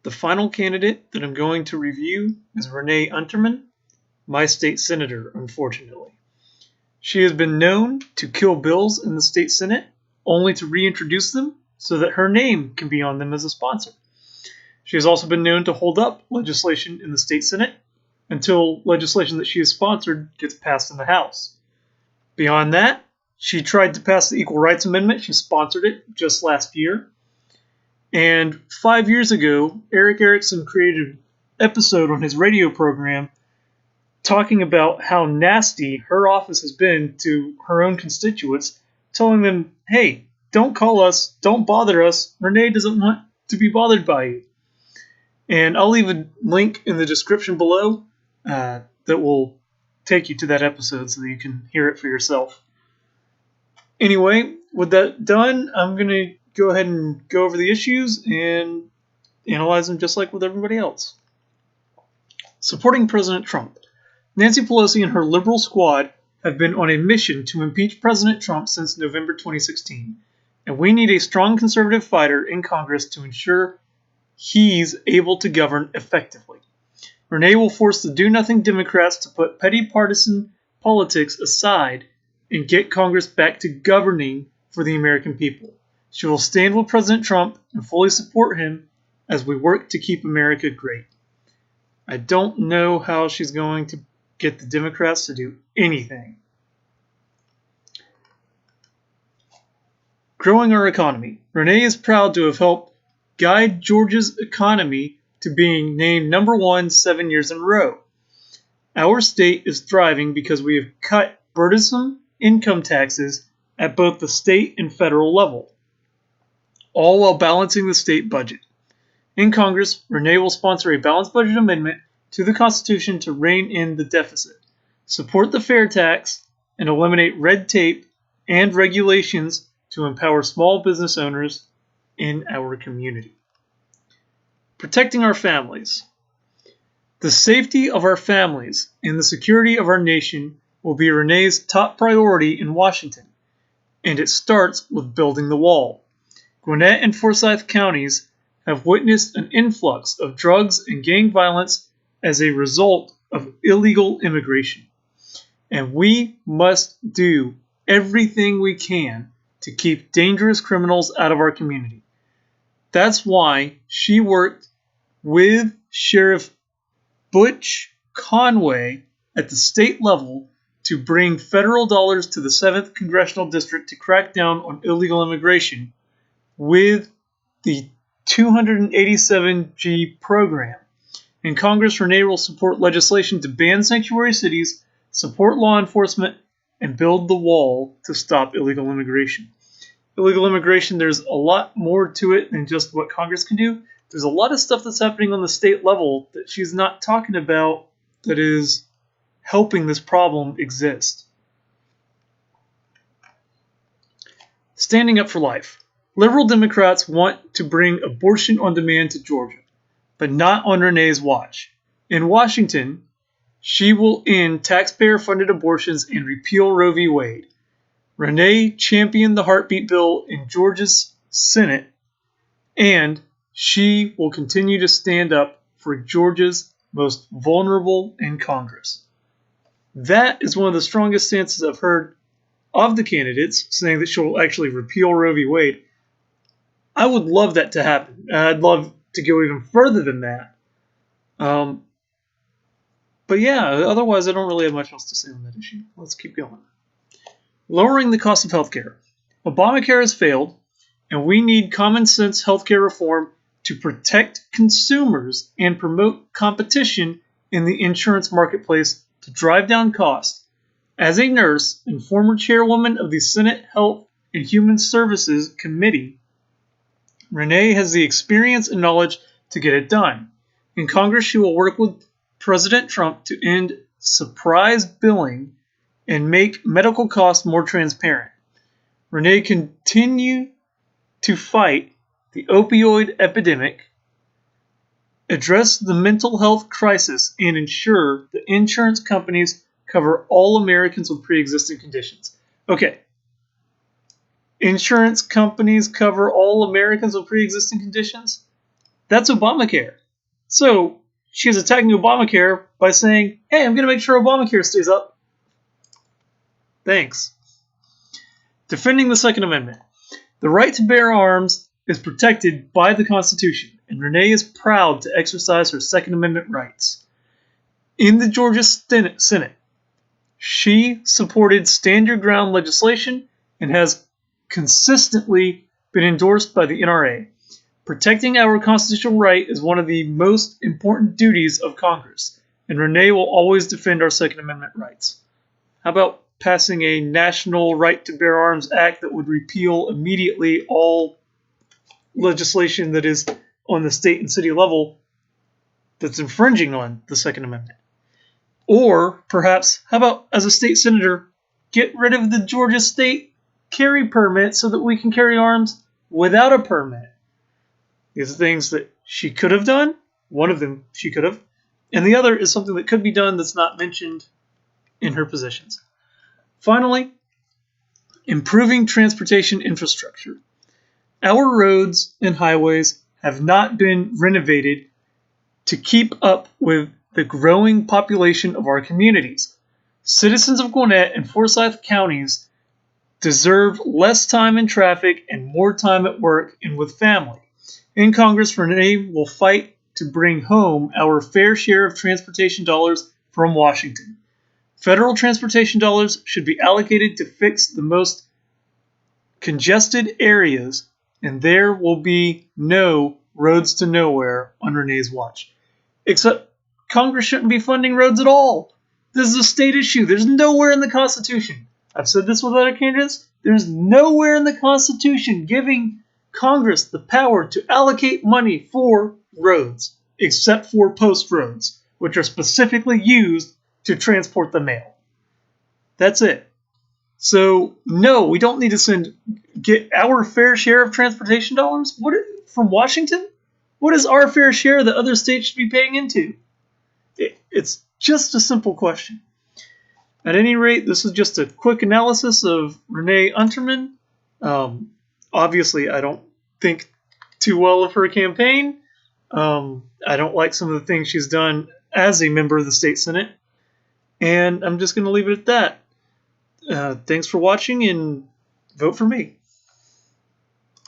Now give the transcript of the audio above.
The final candidate that I'm going to review is Renee Unterman, my state senator, unfortunately. She has been known to kill bills in the state Senate, only to reintroduce them so that her name can be on them as a sponsor. She has also been known to hold up legislation in the state Senate until legislation that she has sponsored gets passed in the House. Beyond that, she tried to pass the Equal Rights Amendment. She sponsored it just last year. And 5 years ago, Erick Erickson created an episode on his radio program talking about how nasty her office has been to her own constituents, telling them, hey, don't call us, don't bother us, Renee doesn't want to be bothered by you. And I'll leave a link in the description below that will take you to that episode so that you can hear it for yourself. Anyway, with that done, I'm going to go ahead and go over the issues and analyze them just like with everybody else. Supporting President Trump. Nancy Pelosi and her liberal squad have been on a mission to impeach President Trump since November 2016, and we need a strong conservative fighter in Congress to ensure he's able to govern effectively. Renee will force the do-nothing Democrats to put petty partisan politics aside and get Congress back to governing for the American people. She will stand with President Trump and fully support him as we work to keep America great. I don't know how she's going to get the Democrats to do anything. Growing our economy. Renee is proud to have helped guide Georgia's economy to being named number 1 7 years in a row. Our state is thriving because we have cut burdensome income taxes at both the state and federal level, all while balancing the state budget. In Congress, Renee will sponsor a balanced budget amendment to the Constitution to rein in the deficit, support the fair tax, and eliminate red tape and regulations to empower small business owners in our community. Protecting our families. The safety of our families and the security of our nation will be Renee's top priority in Washington, and it starts with building the wall. Gwinnett and Forsyth counties have witnessed an influx of drugs and gang violence as a result of illegal immigration, and we must do everything we can to keep dangerous criminals out of our community. That's why she worked with Sheriff Butch Conway at the state level to bring federal dollars to the 7th Congressional District to crack down on illegal immigration with the 287G program. In Congress, Renee will support legislation to ban sanctuary cities, support law enforcement, and build the wall to stop illegal immigration. Illegal immigration, there's a lot more to it than just what Congress can do. There's a lot of stuff that's happening on the state level that she's not talking about that is helping this problem exist. Standing up for life. Liberal Democrats want to bring abortion on demand to Georgia, but not on Renee's watch. In Washington, she will end taxpayer-funded abortions and repeal Roe v. Wade. Renee championed the heartbeat bill in Georgia's Senate, and she will continue to stand up for Georgia's most vulnerable in Congress. That is one of the strongest stances I've heard of the candidates, saying that she'll actually repeal Roe v. Wade. I would love that to happen. I'd love to go even further than that. But yeah, otherwise I don't really have much else to say on that issue. Let's keep going. Lowering the cost of healthcare. Obamacare has failed, and we need common sense healthcare reform to protect consumers and promote competition in the insurance marketplace to drive down costs. As a nurse and former chairwoman of the Senate Health and Human Services Committee, Renee has the experience and knowledge to get it done. In Congress, she will work with President Trump to end surprise billing and make medical costs more transparent. Renee continue to fight the opioid epidemic, address the mental health crisis, and ensure that insurance companies cover all Americans with pre-existing conditions. Okay. Insurance companies cover all Americans with pre-existing conditions? That's Obamacare. So she is attacking Obamacare by saying, hey, I'm going to make sure Obamacare stays up. Thanks. Defending the Second Amendment. The right to bear arms is protected by the Constitution, and Renee is proud to exercise her Second Amendment rights. In the Georgia Senate, she supported stand your ground legislation and has consistently been endorsed by the NRA. Protecting our constitutional right is one of the most important duties of Congress, and Renee will always defend our Second Amendment rights. How about passing a National Right to Bear Arms Act that would repeal immediately all legislation that is on the state and city level that's infringing on the Second Amendment? Or perhaps, how about as a state senator, get rid of the Georgia state carry permit so that we can carry arms without a permit? These are things that she could have done. One of them she could have. And the other is something that could be done that's not mentioned in her positions. Finally, improving transportation infrastructure. Our roads and highways have not been renovated to keep up with the growing population of our communities. Citizens of Gwinnett and Forsyth counties deserve less time in traffic and more time at work and with family. In Congress, Renee will fight to bring home our fair share of transportation dollars from Washington. Federal transportation dollars should be allocated to fix the most congested areas, and there will be no roads to nowhere on Renee's watch. Except Congress shouldn't be funding roads at all. This is a state issue. There's nowhere in the Constitution. I've said this with other candidates. There's nowhere in the Constitution giving Congress the power to allocate money for roads, except for post roads, which are specifically used to transport the mail. That's it. So, no, we don't need to get our fair share of transportation dollars from Washington. What is our fair share that other states should be paying into? It's just a simple question. At any rate, this is just a quick analysis of Renee Unterman. Obviously, I don't think too well of her campaign. I don't like some of the things she's done as a member of the state Senate. And I'm just going to leave it at that. Thanks for watching and vote for me.